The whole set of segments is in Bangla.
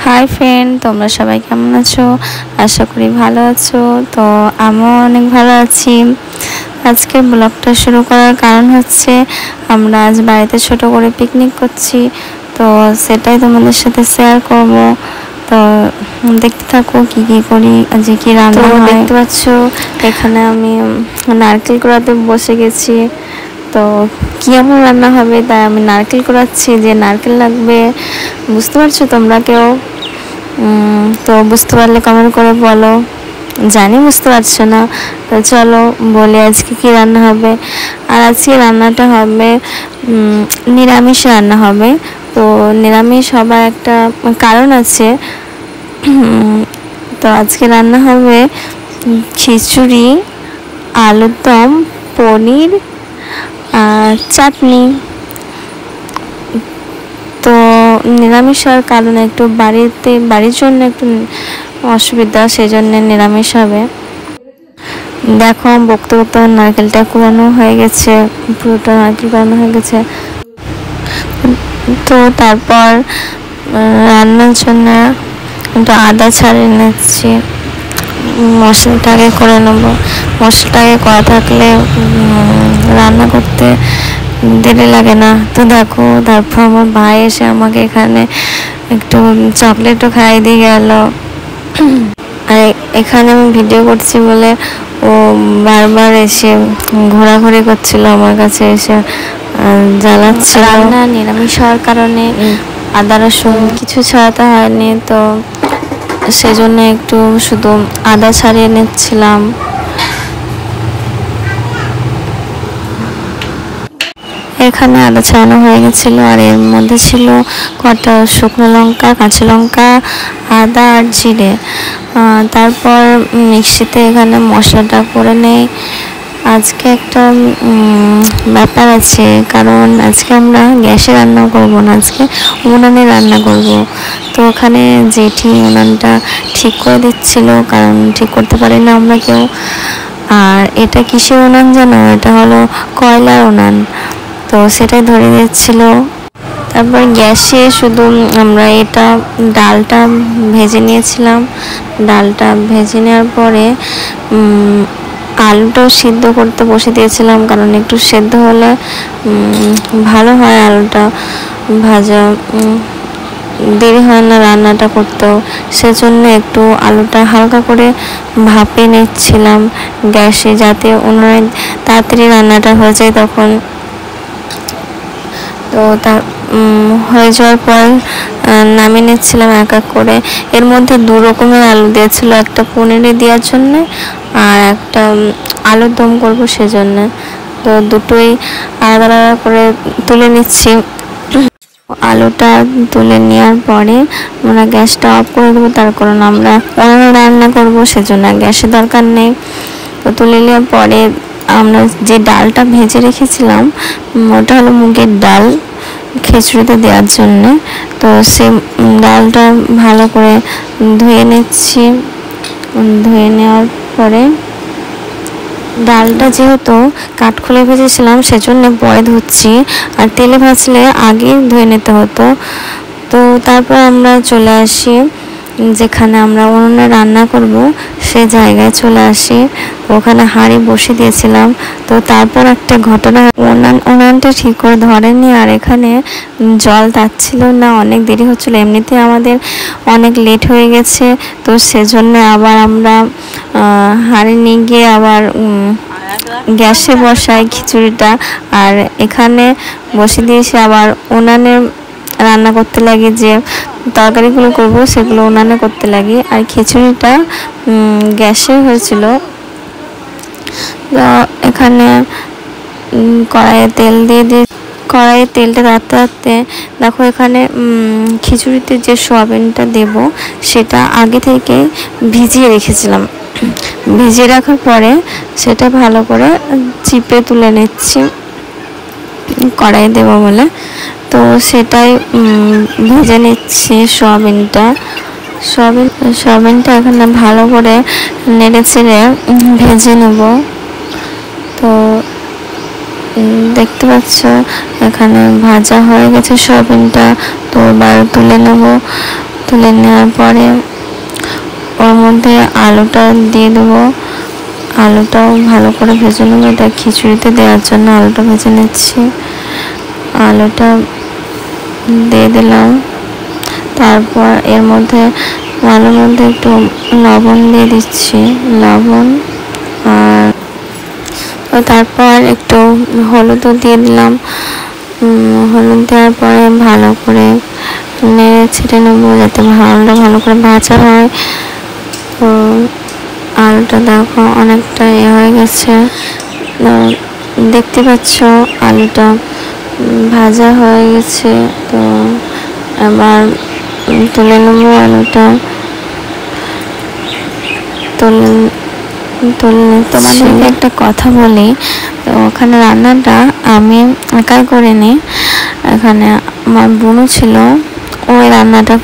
হাই ফ্রেন্ড, তোমরা সবাই কেমন আছো? আশা করি ভালো আছো। তো আমিও অনেক ভালো আছি। আজকে ব্লগটা শুরু করার কারণ হচ্ছে আমরা আজ বাড়িতে ছোট করে পিকনিক করছি, তো সেটাই তোমাদের সাথে শেয়ার করব। তো দেখতে থাকো কি কি করি, আজকে কি রান্না হয়। দেখতে পাচ্ছ এখানে আমি নারকেল কুড়াতে বসে গেছি। তো কি এমন রান্না হবে তাই আমি নারকেল কুড়াচ্ছি, যে নারকেল লাগবে বুঝতে পারছো তোমরা কেউ? তো বুঝতে পারলে কমেন্ট করে বলো। জানি বুঝতে পারছো না, তো চলো বলি আজকে কি রান্না হবে। আর আজকে রান্নাটা হবে নিরামিষ রান্না হবে। তো নিরামিষ হবার একটা কারণ আছে। তো আজকে রান্না হবে খিচুড়ি, আলুর দম, পনির আর চাটনি। তো নিরামিষ হওয়ার কারণে একটু বাড়ির জন্য একটু অসুবিধা, সেই জন্য নিরামিষ হবে। দেখো বকতে বকতে নারকেলটা কুড়ানো হয়ে গেছে, পুরোটা নারকেল কুড়ানো হয়ে গেছে। তো তারপর রান্নার জন্য একটু আদা ছাড়িয়ে নিচ্ছি, মশলাটাকে করে নেবো। মশলাটাকে করা থাকলে রান্না করতে দেরি লাগে না। তো দেখো তারপর আমার ভাই এসে আমাকে এখানে একটু চকলেটও খাইয়ে দিয়ে গেল। আর এখানে আমি ভিডিও করছি বলে ও বারবার এসে ঘোরাঘুরি করছিল আমার কাছে, এসে জ্বালাচ্ছিল। রান্না নিরামিষ হওয়ার কারণে আদা রসুন কিছু ছাড়াতে হয়নি, তো সেই জন্য একটু শুধু আদা ছাড়িয়ে নিচ্ছিলাম। এখানে আদা ছাড়ানো হয়ে গেছিলো, আর এর মধ্যে ছিল কটা শুকনো লঙ্কা, কাঁচা লঙ্কা, আদা আর জিরে। তারপর মিক্সিতে এখানে মশলাটা করে নেই। আজকে একটা ব্যাপার আছে, কারণ আজকে আমরা গ্যাসে রান্না করব না, আজকে উনানে রান্না করব। তো ওখানে জেঠি উনানটা ঠিক করে দিচ্ছিল, কারণ ঠিক করতে পারি না আমরা কেউ। আর এটা কিসের উনান জানো? এটা হলো কয়লার উনান, তো সেটাই ধরে দিচ্ছিল। তারপর গ্যাসে শুধু আমরা ডালটা ভেজে নিয়েছিলাম। ডালটা ভেজে নেওয়ার পরে আলুটাও সিদ্ধ করতে বসে দিয়েছিলাম, কারণ একটু সেদ্ধ হলে ভালো হয়। আলুটা ভাজা দেরি হয় না রান্নাটা করতেও, সেজন্য একটু আলুটা হালকা করে ভাপে নিচ্ছিলাম গ্যাসে, যাতে উনুনে তাড়াতাড়ি রান্নাটা হয়ে যায় তখন। তো তার হয়ে যাওয়ার পর নামিয়ে নিচ্ছিলাম এক এক করে। এর মধ্যে দু রকমের আলু দিয়েছিল, একটা পনিরে দেওয়ার জন্য আর একটা আলুর দম করবো সেজন্য। তো দুটোই আলাদা আলাদা করে তুলে নিচ্ছি। আলুটা তুলে নেওয়ার পরে আমরা গ্যাসটা অফ করে দেবো, তার কারণ আমরা উনুনে রান্না করবো সেজন্য গ্যাসের দরকার নেই। তো তুলে নেওয়ার পরে আমরা যে ডালটা ভেজে রেখেছিলাম, ওটা হলো মুগের ডাল খিচুড়িতে দেওয়ার জন্য। তো সে ডালটা ভালো করে ধুয়ে নিচ্ছি। ধুয়ে নেওয়ার পরে ডালটা যেহেতু কাঠখোলায় ভেজেছিলাম সেজন্য পরে ধুচ্ছি, আর তেলে ভাজলে আগে ধুয়ে নিতে হতো। তো তারপর আমরা চলে আসি যেখানে আমরা উনুনে রান্না করব, সে জায়গায় চলে আসি। ওখানে হাঁড়ি বসে দিয়েছিলাম। তো তারপর একটা ঘটনা, উনানটা ঠিক করে ধরেনি, আর এখানে জল তাচ্ছিল না, অনেক দেরি হচ্ছিল। এমনিতে আমাদের অনেক লেট হয়ে গেছে, তো সেজন্য আবার আমরা হাঁড়ি নিয়ে গিয়ে আবার গ্যাসে বসাই খিচুড়িটা, আর এখানে বসে দিয়েছি আবার উনানে রান্না করতে লাগে। যে তরকারিগুলো করব সেগুলো উনানে করতে লাগে, আর খিচুড়িটা গ্যাসে হয়েছিল। তো এখানে কড়াইয়ে তেলটা রাখতে রাখতে দেখো এখানে খিচুড়িতে যে সোয়াবিনটা দেব সেটা আগে থেকে ভিজিয়ে রেখেছিলাম। ভিজিয়ে রাখার পরে সেটা ভালো করে চিপে তুলে নিচ্ছি কড়াইয়ে দেবো বলে। তো সেটাই ভেজে নিচ্ছি সোয়াবিনটা এখানে ভালো করে নেড়ে চেড়ে ভেজে নেব। তো দেখতে পাচ্ছ এখানে ভাজা হয়ে গেছে সোয়াবিনটা, তো এবার তুলে নেব। তুলে নেওয়ার পরে ওর মধ্যে আলুটা দিয়ে দেবো। আলুটাও ভালো করে ভেজে নেবো, এটা খিচুড়িতে দেওয়ার জন্য আলুটা ভেজে নিচ্ছি। আলুটা দিয়ে দিলাম, তারপর এর মধ্যে আলুর মধ্যে একটু লবণ দিয়ে দিচ্ছি, লবণ, আর তারপর একটু হলুদও দিয়ে দিলাম। হলুদ দেওয়ার পরে ভালো করে নেড়ে ছেড়ে নেবো যাতে আলুটা ভালো করে ভাজা হয়। তো আলুটা দেখো অনেকটা হয়ে গেছে, দেখতে পাচ্ছ আলুটা ভাজা হয়ে গেছে। তো এবার তুলে নেবো আলুটা, তোমাদেরকে একটা কথা বলি, তো ওখানে রান্নাটা আমি একাই করিনি, এখানে আমার বোনও ছিল, ওই রান্নাটা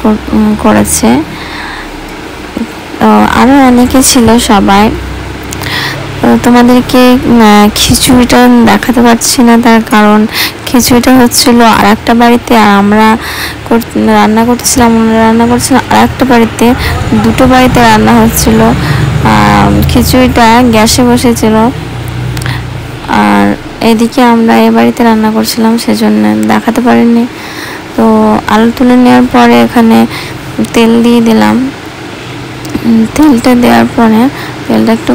করেছে। তো আরও অনেকে ছিল সবাই। তোমাদেরকে খিচুড়িটা দেখাতে পারছি না, তার কারণ খিচুড়িটা হচ্ছিল আর একটা বাড়িতে, আর আমরা রান্না করছিলাম আর একটা বাড়িতে, দুটো বাড়িতে রান্না হচ্ছিল। খিচুড়িটা গ্যাসে বসেছিল, আর এদিকে আমরা এ বাড়িতে রান্না করছিলাম, সেজন্য দেখাতে পারিনি। তো আলু তুলে নেওয়ার পরে এখানে তেল দিয়ে দিলাম। তেলটা দেওয়ার পরে তেলটা একটু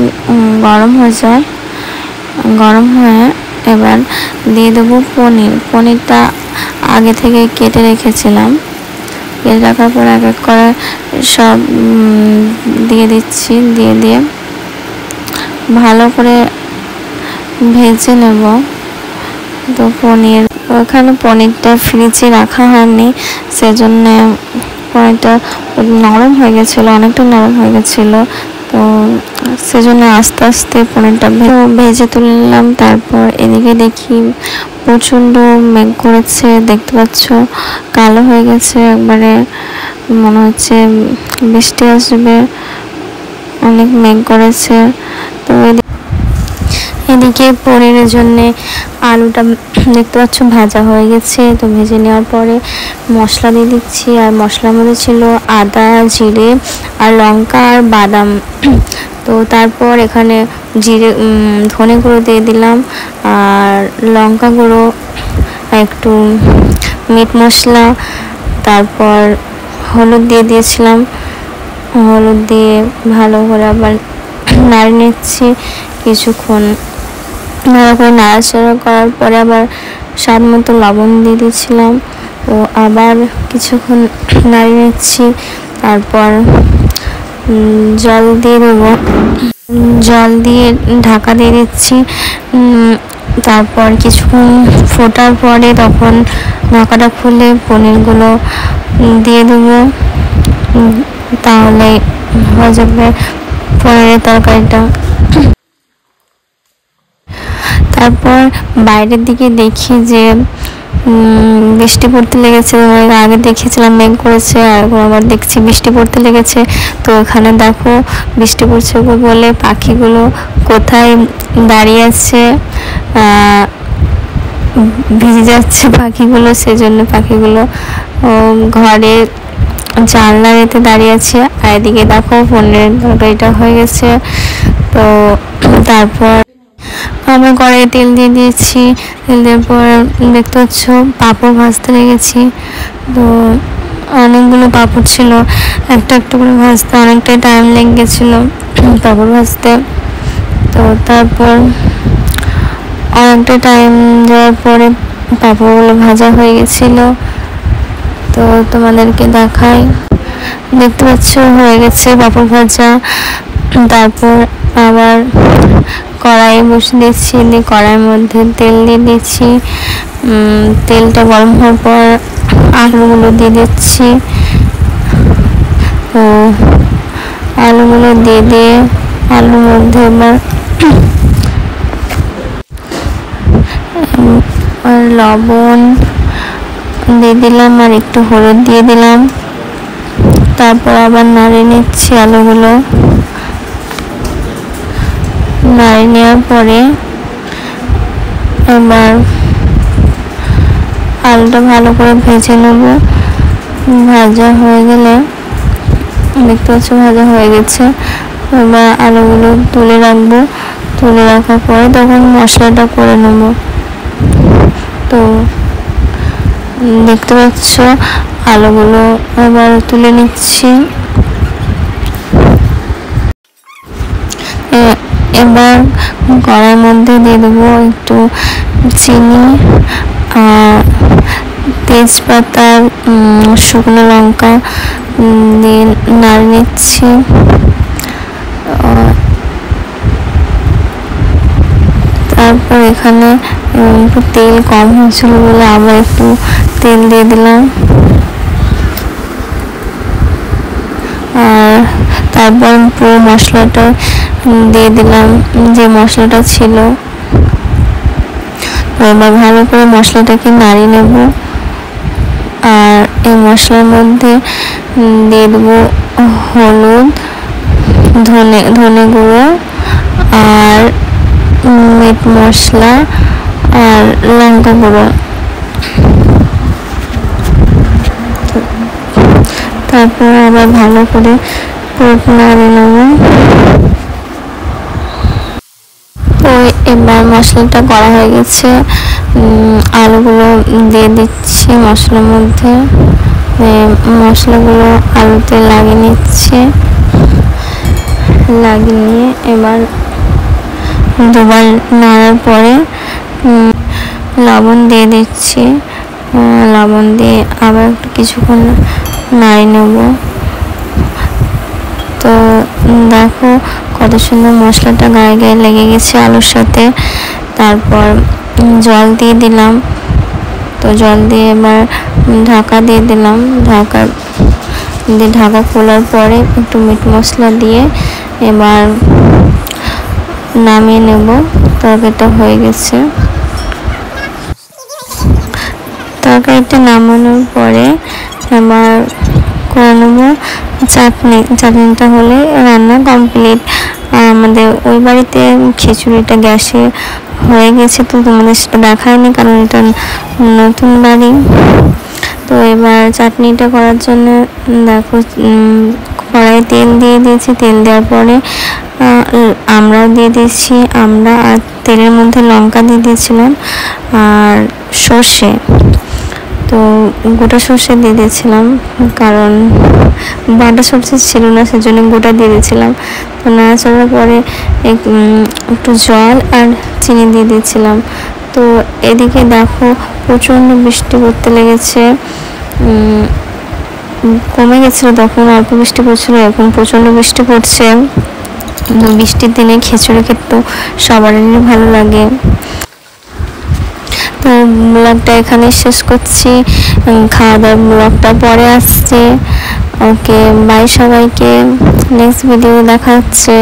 গরম হয়ে যায়, গরম হয়ে এবার দিয়ে দেবো পনিরটা আগে থেকে কেটে রেখেছিলাম। কেটে রাখার পর এক এক করে সব দিয়ে দিচ্ছি, দিয়ে ভালো করে ভেজে নেব। তো ওখানে পনিরটা ফ্রিজে রাখা হয়নি, সেজন্য পনিরটা নরম হয়ে গেছিলো, অনেকটা নরম হয়ে গেছিলো। তো সেজন্য আস্তে আস্তে পনিরটা ভেজে তুলে নিলাম। তারপর এদিকে দেখি প্রচণ্ড মেঘ করেছে, দেখতে পাচ্ছ কালো হয়ে গেছে একবারে, মনে হচ্ছে বৃষ্টি আসবে, অনেক মেঘ করেছে। তো এদিকে পনিরের জন্যে আলুটা দেখতে পাচ্ছ ভাজা হয়ে গেছে। তো ভেজে নেওয়ার পরে মশলা দিয়ে দিচ্ছি, আর মশলার মধ্যে ছিল আদা, জিরে আর লঙ্কা আর বাদাম। তো তারপর এখানে ধনে গুঁড়ো দিয়ে দিলাম, আর লঙ্কা গুঁড়ো, একটু মিট মশলা, তারপর হলুদ দিয়ে দিয়েছিলাম। হলুদ দিয়ে ভালো করে আবার নাড়িয়ে নিচ্ছি কিছুক্ষণ। ভালো করে নাড়াচাড়া করার পরে আবার স্বাদ মতো লবণ দিয়ে দিয়েছিলাম। তো আবার কিছুক্ষণ নাড়িয়ে নিচ্ছি, তারপর জল দিয়ে দেবো, জল দিয়ে ঢাকা দিয়ে দিচ্ছি। তারপর কিছুক্ষণ ফোটার পরে তখন ঢাকাটা খুলে পনিরগুলো দিয়ে দেবো, তাহলে হয়ে যাবে পনিরের তরকারিটা। তারপর বাইরের দিকে দেখি যে বৃষ্টি পড়তে লেগেছে, আগে দেখেছিলাম মেঘ করেছে, আর আবার দেখছি বৃষ্টি পড়তে লেগেছে। তো এখানে দেখো বৃষ্টি পড়ছে বলে পাখিগুলো কোথায় দাঁড়িয়ে আছে, ভিজে যাচ্ছে পাখিগুলো, সেজন্য পাখিগুলো ঘরে জানলার এতে দাঁড়িয়ে আছে। আর এদিকে দেখো পনিরের তরকারিটা হয়ে গেছে। তো তারপর আমরা কড়াইয়ে তেল দিয়ে দিয়েছি, তেল দেওয়ার পর দেখতে পাচ্ছ পাঁপড় ভাজতে লেগেছি। তো অনেকগুলো পাঁপড় ছিল, একটা একটা করে ভাজতে অনেকটাই টাইম লেগে গেছিলো পাঁপড় ভাজতে। তো তারপর অনেকটা টাইম দেওয়ার পরে পাঁপড়গুলো ভাজা হয়ে গেছিলো। তো তোমাদেরকে দেখাই, দেখতে পাচ্ছ হয়ে গেছে পাঁপড় ভাজা। তারপর আবার কড়াই বসে দিচ্ছি, দিয়ে কড়াইয়ের মধ্যে তেল দিয়ে দিচ্ছি। তেলটা গরম হওয়ার পর আলুগুলো দিয়ে দিচ্ছি। তো আলুগুলো দিয়ে আলুর মধ্যে এবার লবণ দিয়ে দিলাম, আর একটু হলুদ দিয়ে দিলাম। তারপর আবার নাড়িয়ে নিচ্ছি আলুগুলো। নাড়িয়ে নেওয়ার পরে এবার আলুটা ভালো করে ভেজে নেব। ভাজা হয়ে গেলে দেখতে পাচ্ছ ভাজা হয়ে গেছে। এবার আলুগুলো তুলে রাখবো, তুলে রাখার পরে তখন মশলাটা করে নেবো। তো দেখতে পাচ্ছ আলুগুলো এবার তুলে নিচ্ছি। এবার কড়াইয়ের মধ্যে দিয়ে দেবো একটু চিনি, তেজপাতা, শুকনো লঙ্কা দিয়ে নাড়িয়ে নিচ্ছি। তারপর এখানে একটু তেল কম হয়েছিল বলে আবার একটু তেল দিয়ে দিলাম। আর তারপর পুরো মশলাটা দিয়ে দিলাম, যে মশলাটা ছিল। এবার ভালো করে মশলাটাকে নাড়িয়ে নেব। আর এই মশলার মধ্যে দিয়ে দেবো হলুদ, ধনে গুঁড়ো আর মিট মশলা আর লঙ্কা গুঁড়ো। তারপর আবার ভালো করে পুরো নাড়িয়ে নেব। তো এবার মশলাটা করা হয়ে গেছে, আলুগুলো দিয়ে দিচ্ছি মশলার মধ্যে। মশলাগুলো আলুতে লাগিয়ে নিচ্ছে, লাগিয়ে নিয়ে এবার দুবার নাড়ার পরে লবণ দিয়ে দিচ্ছি। লবণ দিয়ে আবার একটু কিছুক্ষণ নাড়িয়ে নেব। তো দেখো কত সুন্দর মশলাটা গায়ে গায়ে লেগে গেছে আলুর সাথে। তারপর জল দিয়ে দিলাম। তো জল দিয়ে এবার ঢাকা দিয়ে দিলাম। ঢাকা খোলার পরে একটু মিট মশলা দিয়ে এবার নামিয়ে নেব। তরকারিটা হয়ে গেছে। তরকারিটা নামানোর পরে এবার করে নেব চাটনিটা হলে রান্না কমপ্লিট। আমাদের ওই বাড়িতে খিচুড়িটা গ্যাসে হয়ে গেছে, তো তোমাদের সেটা দেখায়নি কারণ এটা নতুন বাড়ি। তো এবার চাটনিটা করার জন্য দেখো কড়াইয়ে তেল দিয়ে দিয়েছি। তেল দেওয়ার পরে আমরাও দিয়ে দিয়েছি, আমরা আর তেলের মধ্যে লঙ্কা দিয়ে দিয়েছিলাম আর সর্ষে। তো গোটা সর্ষে দিয়ে দিয়েছিলাম কারণ বাটা সর্ষে ছিল না, সেজন্য গোটা দিয়ে দিয়েছিলাম। তো নাড়াচাড়ার পরে একটু জল আর চিনি দিয়ে দিয়েছিলাম। তো এদিকে দেখো প্রচণ্ড বৃষ্টি পড়তে লেগেছে। কমে গেছিলো তখন, অল্প বৃষ্টি পড়ছিল, এখন প্রচণ্ড বৃষ্টি পড়ছে। বৃষ্টির দিনে খিচুড়ি খেতে সবারই ভালো লাগে। তো ব্লগটা এখানে শেষ করছি, খাওয়া দাওয়ার ব্লগটা পরে আসছে। ওকে বাই সবাইকে, নেক্সট ভিডিও দেখা হচ্ছে।